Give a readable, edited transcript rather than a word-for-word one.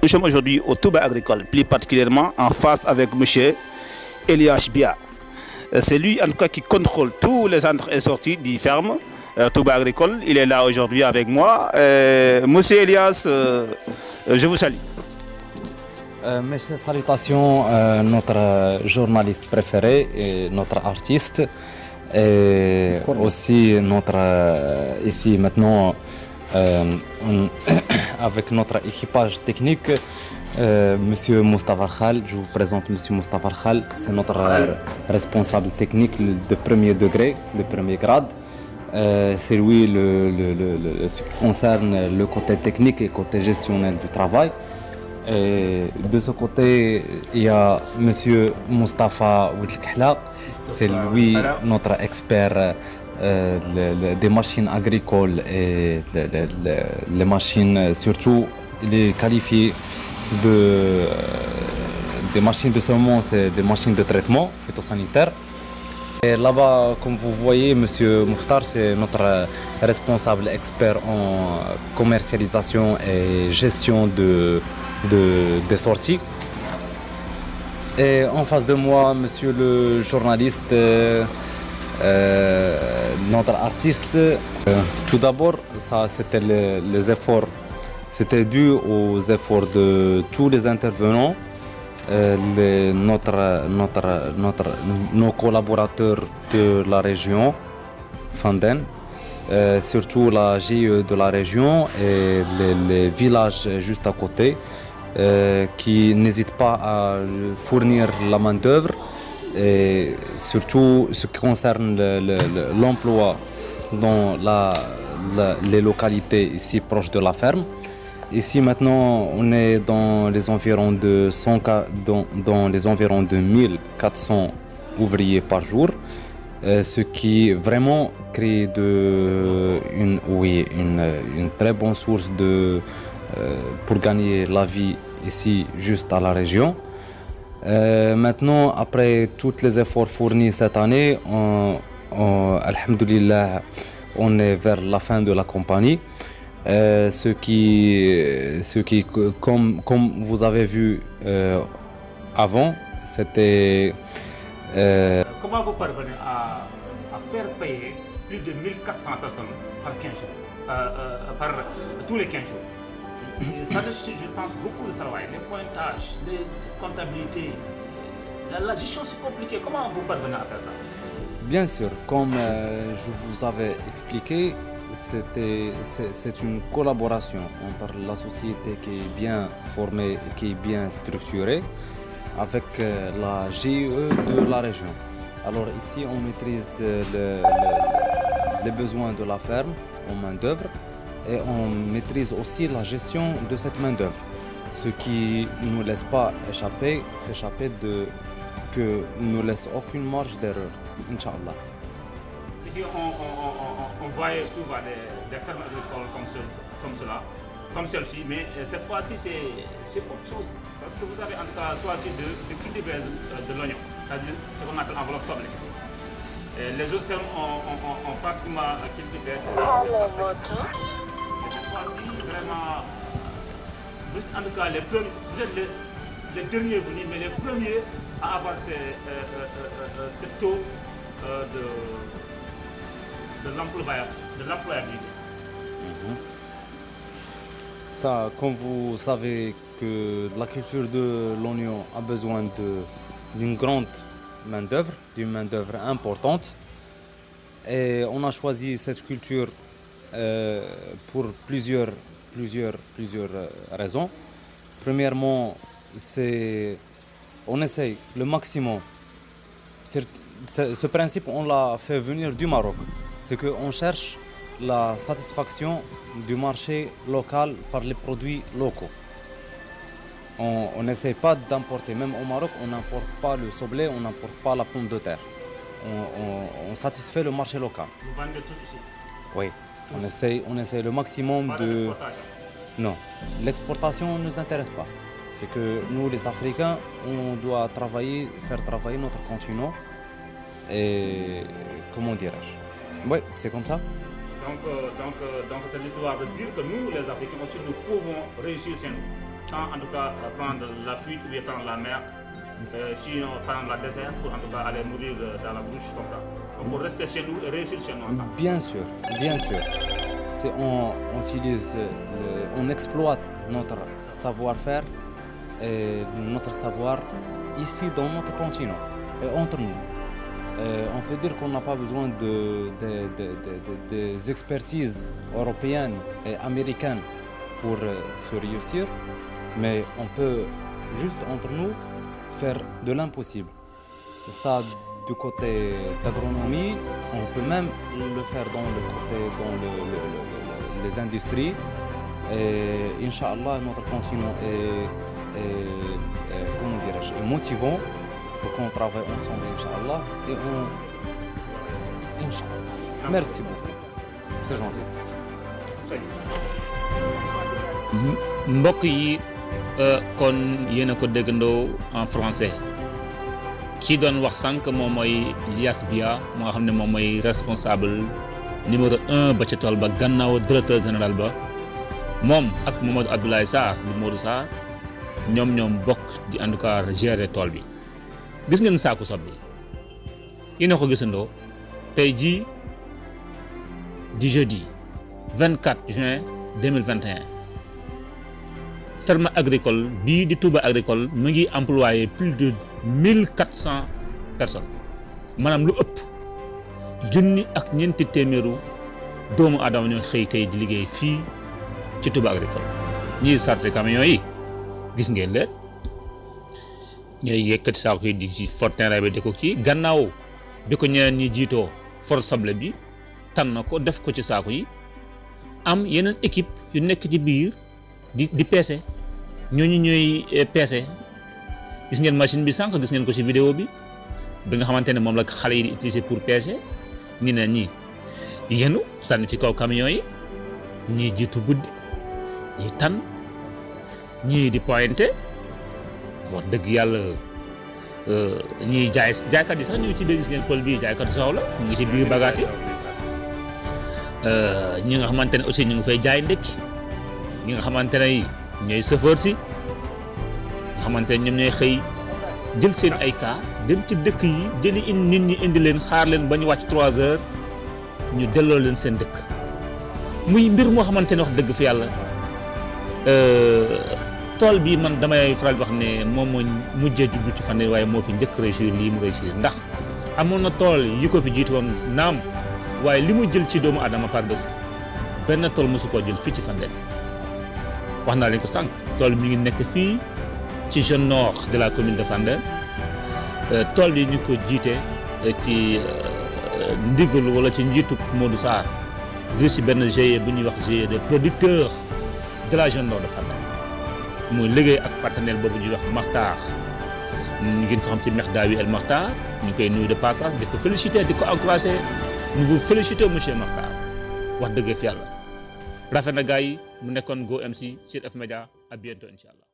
Nous sommes aujourd'hui au Touba Agricole, plus particulièrement en face avec M. Elias Bia. C'est lui en tout cas qui contrôle tous les entrées et sorties du ferme Touba Agricole. Il est là aujourd'hui avec moi. Monsieur Elias, je vous salue. Mes salutations, notre journaliste préféré, et notre artiste, et aussi notre ici maintenant avec notre équipage technique, Monsieur Moustapha Khal. Je vous présente Monsieur Moustapha Khal, c'est notre responsable technique de premier degré, de premier grade. C'est lui ce qui concerne le côté technique et le côté gestionnel du travail. Et de ce côté, il y a Monsieur Moustapha Ouidlkhla, c'est lui notre expert des machines agricoles et les machines, surtout il est qualifié des machines de semences et des machines de traitement phytosanitaire. Et là-bas, comme vous voyez, Monsieur Mokhtar, c'est notre responsable expert en commercialisation et gestion des sorties. Et en face de moi, Monsieur le journaliste, notre artiste. Tout d'abord, ça c'était les efforts, c'était dû aux efforts de tous les intervenants, nos collaborateurs de la région Fandène, surtout la GIE de la région et les villages juste à côté, qui n'hésitent pas à fournir la main-d'œuvre. Et surtout ce qui concerne l'emploi dans les localités ici proches de la ferme. Ici maintenant on est dans les environs de 1400 ouvriers par jour, ce qui vraiment crée une très bonne source pour gagner la vie ici juste à la région. Maintenant, après tous les efforts fournis cette année, alhamdoulilah, on est vers la fin de la compagnie. Ce qui comme vous avez vu avant, c'était... Comment vous parvenez à faire payer plus de 1400 personnes par 15 jours, par tous les 15 jours? Ça nécessite, je pense, beaucoup de travail, les pointages, les comptabilités. La gestion, c'est compliqué. Comment vous parvenez à faire ça? Bien sûr, comme je vous avais expliqué, c'est une collaboration entre la société qui est bien formée et qui est bien structurée avec la GIE de la région. Alors ici, on maîtrise les besoins de la ferme en main-d'œuvre. Et on maîtrise aussi la gestion de cette main-d'œuvre, ce qui ne nous laisse pas s'échapper que ne laisse aucune marge d'erreur, Inch'Allah. Ici, on voyait souvent des fermes agricoles comme celle-ci, mais cette fois-ci, c'est autre chose, parce que vous avez en tout cas choisi de cultiver de l'oignon, c'est-à-dire ce qu'on appelle enveloppe sablée. Les autres fermes ont pratiquement cultivé cette fois-ci, vraiment, vous êtes en tout cas vous êtes les derniers venus, mais les premiers à avoir ce taux de l'employabilité. Ça, comme vous savez que la culture de l'oignon a besoin d'une grande main-d'œuvre, d'une main-d'œuvre importante, et on a choisi cette culture pour plusieurs raisons. Premièrement, on essaye le maximum. Ce principe, on l'a fait venir du Maroc. C'est qu'on cherche la satisfaction du marché local par les produits locaux. On n'essaye pas d'importer. Même au Maroc, on n'importe pas le soblé, on n'importe pas la pomme de terre. On satisfait le marché local. Vous vendez tous ici? Oui. On essaie le maximum de... Non, l'exportation ne nous intéresse pas. C'est que nous, les Africains, on doit faire travailler notre continent. Et comment dirais-je? Oui, c'est comme ça. Donc c'est l'histoire de dire que nous, les Africains aussi, nous pouvons réussir chez nous. sans en tout cas prendre la fuite ou bien prendre la mer, sinon prendre la désert pour en tout cas aller mourir dans la brousse comme ça. On peut rester chez nous et réussir chez nous ensemble. Bien sûr, bien sûr. On utilise, on exploite notre savoir-faire et notre savoir ici dans notre continent et entre nous. On peut dire qu'on n'a pas besoin des expertises européennes et américaines pour se réussir, mais on peut juste entre nous faire de l'impossible. Ça, du côté d'agronomie, on peut même le faire dans les industries. Et Inch'Allah, notre continent est motivant pour qu'on travaille ensemble, Inch'Allah. Inch'Allah. Merci beaucoup. C'est gentil. Très bien. mbokk yi kon yéen a ko déggandoo en français ki doon wax sànq moom mooy Lias Bia moo nga xam ne moom mooy responsable numéro 1 ba ca tool ba gannaaw directeur général ba moom ak Mamadou Abdoulaye Sarr di Modou Sarr ñoom bokk di en tout cas gérer tool bi gis ngeen saaku sob bi yéen a ko gisandoo tey jii di jeudi 24 juin 2021 ferme agricole bii di Touba agricole mu ngi employé plus de 1400 personnes maanaam lu ëpp junni ak ñeenti téeméeru doomu aadama ñoo xëy tey di liggéey fii ci Touba agricole ñiy chargé camion yi gis ngeen leen ñooy yëkkati saako yi di ci for terrain bi di ko ci gannaaw bi ko ñeneen ñi jiitoo for soble bi tànn ko def ko ci saako yi am yeneen équipe yu nekk ci biir di peese ñooñu ñooy peese gis ngeen machine bi sànq gis ngeen ko ci vidéo bi nga xamante ne moom la xale yi di utiliser pour peese ni ne ñi yenu sànni ci kaw camion yi ñii jiitu buddi ñii tan ñii di pointé wax dëgg yàlla ñii jaaykat yi sax ñu ngi ci biir gis ngeen pël bii jaaykat soow la ñu ngi ci biir bagage yi ñi nga xamante ne aussi ñu ngi fay jaay ndekki ñi nga xamante ne ñooy chauffeur si nga xamante ne ñoom ñooy xëy jël seen ay cas dem ci dëkk yi jëli nit ñi indi leen xaar leen ba ñu wàcc 3 heures ñu delloo leen seen dëkk muy mbir moo xamante ne wax dëgg fi yàlla tool bi man damay faral di wax ne moom moo mujjee jublu ci fan waaye moo fi njëkk réussir lii mu réussir ndax amoon na tool yi ko fi jiitu woon naam waaye li mu jël ci doomu adama par bés benn tool mosu koo jël fii ci Fandène wax naa leen ko sànq tool mi ngi nekk fii ci zone nord de la commune de Fandène tool bi ñu ko jiite ci ndigalu wala ci njiitu Modou Sarr vir si benn GIE bu ñuy wax GIE de producteurs de la zone nord de Fandène muy liggéey ak partenaire boobu ñuy wax Makhtar ñu ngeen ko xam ci Mekdawi El Makhtar ñu koy nuyu de passage di ko féliciter di ko encourager ñu ngi féliciter monsieur Makhtar wax dëgg fi yàlla rafet na gars yi mu nekkoon Go MC sur F Media à bientôt incha allah.